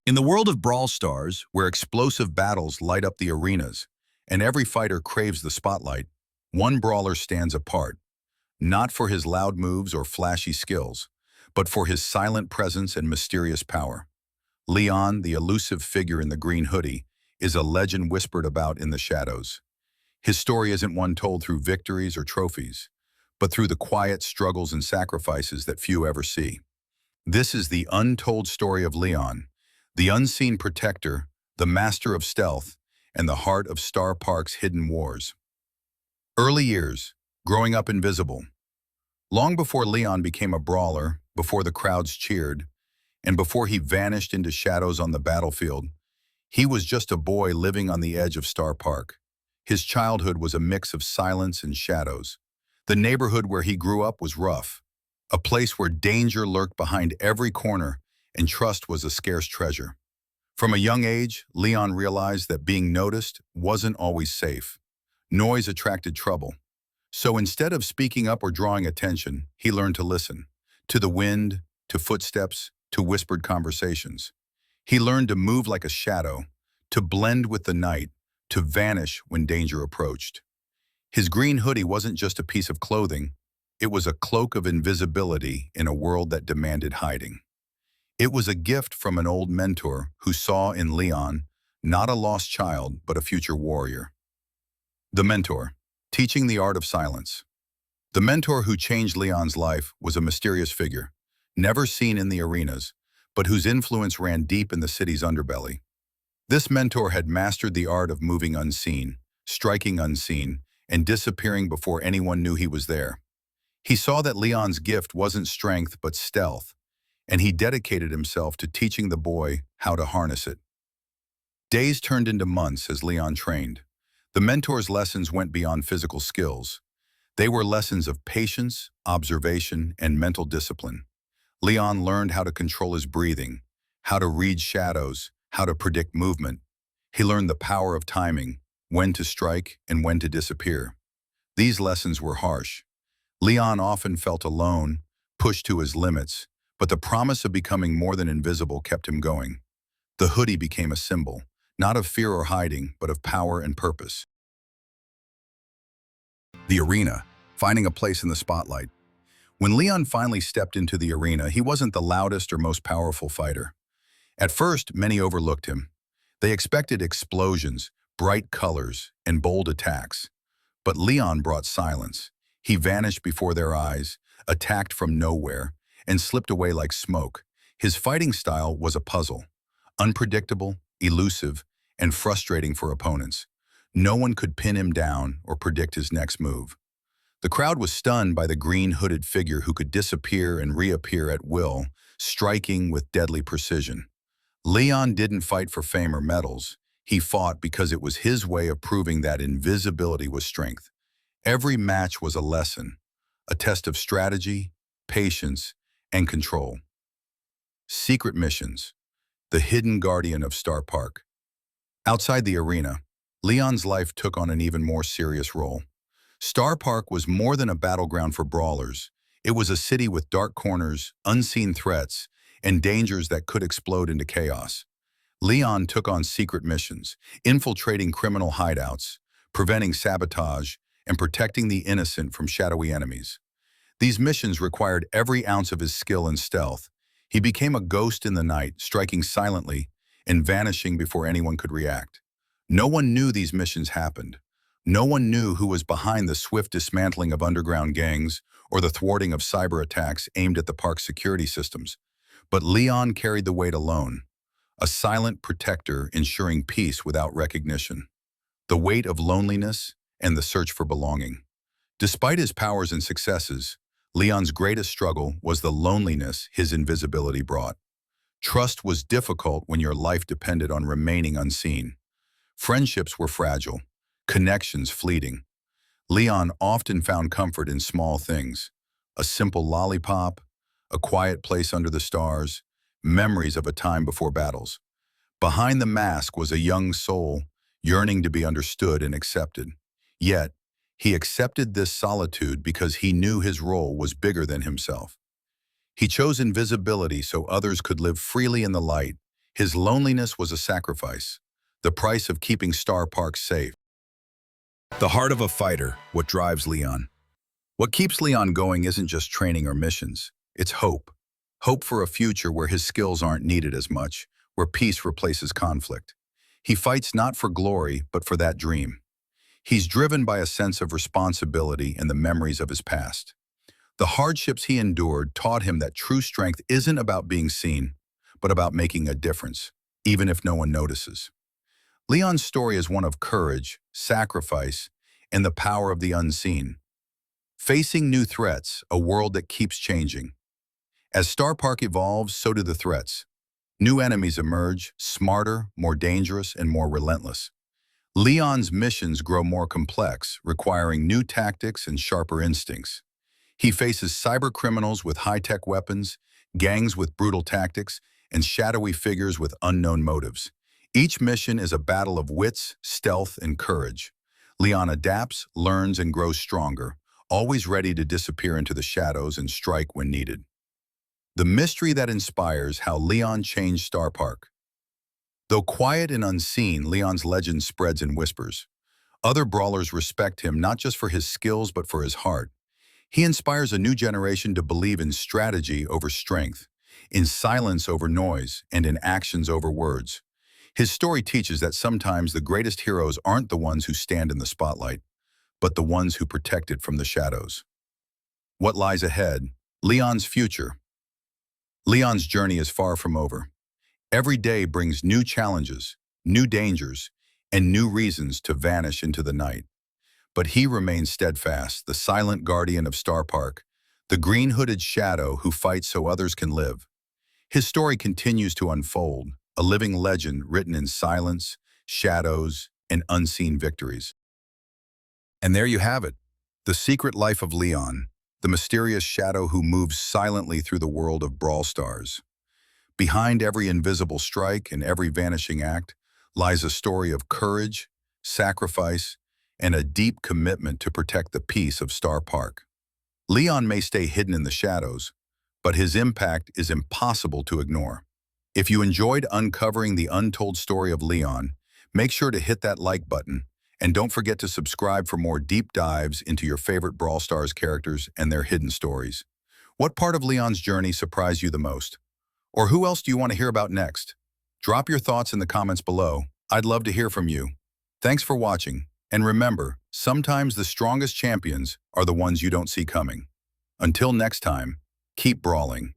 In the world of Brawl Stars, where explosive battles light up the arenas, and every fighter craves the spotlight, one brawler stands apart, not for his loud moves or flashy skills, but for his silent presence and mysterious power. Leon, the elusive figure in the green hoodie, is a legend whispered about in the shadows. His story isn't one told through victories or trophies, but through the quiet struggles and sacrifices that few ever see. This is the untold story of Leon, the unseen protector, the master of stealth, and the heart of Starr Park's hidden wars. Early years, growing up invisible. Long before Leon became a brawler, before the crowds cheered, and before he vanished into shadows on the battlefield, he was just a boy living on the edge of Starr Park. His childhood was a mix of silence and shadows. The neighborhood where he grew up was rough, a place where danger lurked behind every corner and trust was a scarce treasure. From a young age, Leon realized that being noticed wasn't always safe. Noise attracted trouble. So instead of speaking up or drawing attention, he learned to listen. To the wind, to footsteps, to whispered conversations. He learned to move like a shadow, to blend with the night, to vanish when danger approached. His green hoodie wasn't just a piece of clothing, it was a cloak of invisibility in a world that demanded hiding. It was a gift from an old mentor who saw in Leon not a lost child, but a future warrior. The mentor, teaching the art of silence. The mentor who changed Leon's life was a mysterious figure, never seen in the arenas, but whose influence ran deep in the city's underbelly. This mentor had mastered the art of moving unseen, striking unseen, and disappearing before anyone knew he was there. He saw that Leon's gift wasn't strength but stealth, and he dedicated himself to teaching the boy how to harness it. Days turned into months as Leon trained. The mentor's lessons went beyond physical skills. They were lessons of patience, observation, and mental discipline. Leon learned how to control his breathing, how to read shadows, how to predict movement. He learned the power of timing, when to strike and when to disappear. These lessons were harsh. Leon often felt alone, pushed to his limits, but the promise of becoming more than invisible kept him going. The hoodie became a symbol, not of fear or hiding, but of power and purpose. The arena, finding a place in the spotlight. When Leon finally stepped into the arena, he wasn't the loudest or most powerful fighter. At first, many overlooked him. They expected explosions, bright colors, and bold attacks. But Leon brought silence. He vanished before their eyes, attacked from nowhere, and slipped away like smoke. His fighting style was a puzzle, unpredictable, elusive, and frustrating for opponents. No one could pin him down or predict his next move. The crowd was stunned by the green hooded figure who could disappear and reappear at will, striking with deadly precision. Leon didn't fight for fame or medals. He fought because it was his way of proving that invisibility was strength. Every match was a lesson, a test of strategy, patience, and control. Secret missions. The hidden guardian of Starr Park. Outside the arena, Leon's life took on an even more serious role. Starr Park was more than a battleground for brawlers. It was a city with dark corners, unseen threats, and dangers that could explode into chaos. Leon took on secret missions, infiltrating criminal hideouts, preventing sabotage, and protecting the innocent from shadowy enemies. These missions required every ounce of his skill and stealth. He became a ghost in the night, striking silently and vanishing before anyone could react. No one knew these missions happened. No one knew who was behind the swift dismantling of underground gangs or the thwarting of cyber attacks aimed at the park's security systems. But Leon carried the weight alone, a silent protector ensuring peace without recognition. The weight of loneliness and the search for belonging. Despite his powers and successes, Leon's greatest struggle was the loneliness his invisibility brought. Trust was difficult when your life depended on remaining unseen. Friendships were fragile, connections fleeting. Leon often found comfort in small things: a simple lollipop, a quiet place under the stars, memories of a time before battles. Behind the mask was a young soul yearning to be understood and accepted. Yet, he accepted this solitude because he knew his role was bigger than himself. He chose invisibility so others could live freely in the light, His loneliness was a sacrifice, the price of keeping Starr Park safe. The heart of a fighter, what drives Leon. What keeps Leon going isn't just training or missions, it's hope. Hope for a future where his skills aren't needed as much, where peace replaces conflict. He fights not for glory, but for that dream. He's driven by a sense of responsibility and the memories of his past. The hardships he endured taught him that true strength isn't about being seen, but about making a difference, even if no one notices. Leon's story is one of courage, sacrifice, and the power of the unseen. Facing new threats, a world that keeps changing. As Starr Park evolves, so do the threats. New enemies emerge, smarter, more dangerous, and more relentless. Leon's missions grow more complex, requiring new tactics and sharper instincts. He faces cybercriminals with high-tech weapons, gangs with brutal tactics, and shadowy figures with unknown motives. Each mission is a battle of wits, stealth, and courage. Leon adapts, learns, and grows stronger, always ready to disappear into the shadows and strike when needed. The mystery that inspires how Leon changed Starr Park. Though quiet and unseen, Leon's legend spreads in whispers. Other brawlers respect him not just for his skills but for his heart. He inspires a new generation to believe in strategy over strength, in silence over noise, and in actions over words. His story teaches that sometimes the greatest heroes aren't the ones who stand in the spotlight, but the ones who protect it from the shadows. What lies ahead? Leon's future. Leon's journey is far from over. Every day brings new challenges, new dangers, and new reasons to vanish into the night. But he remains steadfast, the silent guardian of Starr Park, the green-hooded shadow who fights so others can live. His story continues to unfold, a living legend written in silence, shadows, and unseen victories. And there you have it, the secret life of Leon, the mysterious shadow who moves silently through the world of Brawl Stars. Behind every invisible strike and every vanishing act lies a story of courage, sacrifice, and a deep commitment to protect the peace of Starr Park. Leon may stay hidden in the shadows, but his impact is impossible to ignore. If you enjoyed uncovering the untold story of Leon, make sure to hit that like button, and don't forget to subscribe for more deep dives into your favorite Brawl Stars characters and their hidden stories. What part of Leon's journey surprised you the most? Or who else do you want to hear about next? Drop your thoughts in the comments below. I'd love to hear from you. Thanks for watching, and remember, sometimes the strongest champions are the ones you don't see coming. Until next time, keep brawling.